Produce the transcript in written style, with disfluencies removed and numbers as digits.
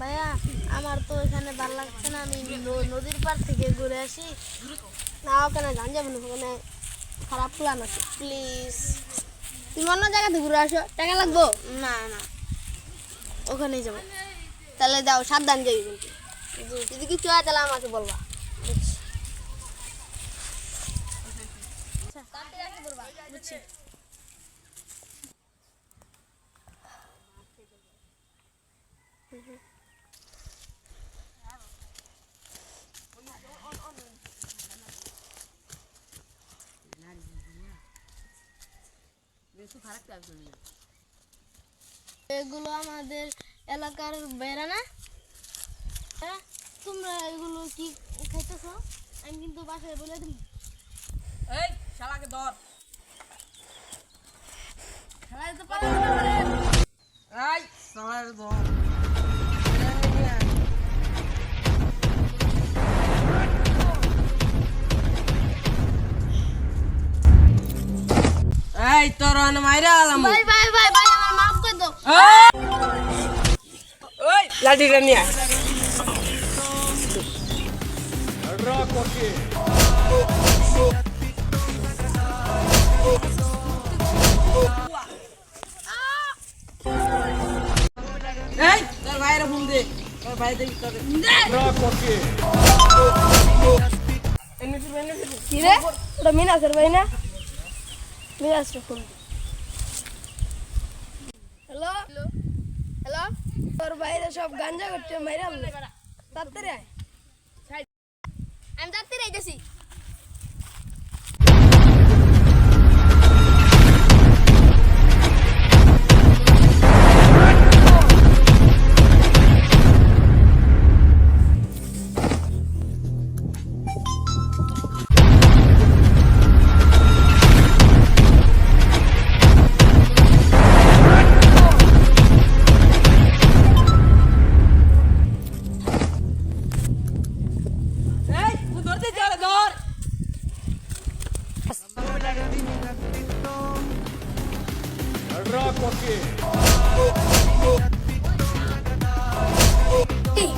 ভাইয়া আমার তো এখানে ভালো লাগছে না, আমি নদীর পাড় থেকে ঘুরে আসি। না ওখানে যান যাবেন, ওখানে খারাপ প্ল্যান আছে। প্লিজ তুমি অন্য জায়গাতে ঘুরে আসো, টাকা লাগবো? না না, ওখানেই যাবো। তাহলে দাও, সাবধান যাই কিন্তু। যদি কিছু হয় তাহলে আমাকে বলবা। বুঝছি। এগুলো আমাদের এলাকার বেড়া না? হ্যাঁ, তোমরা এগুলো কি খাইতেছো? আমি কিন্তু বাসায় বলে দিই। এই শালাকে ধর। খেলা দিতে পারে। এই শালার ধর। এই তোর অন মাইরা আলাম। ভাই ভাই ভাই ভাই আমার মাফ করে দাও। ওই লাঠিটা নিয়ে আয়। এই তোর ভাইয়ের ফোন দে, তোর ভাই দেখি তোর কি রে, ওটা মিনাসের ভাই না? মিনাসের ফোন। হ্যালো হ্যালো, তোর বাইরে সব গাঞ্জা করছে, মাইরা তাড়াতাড়ি আয়। আমি তাড়াতাড়ি আইতেছি। এই তুই ধরতে চল ধর। এই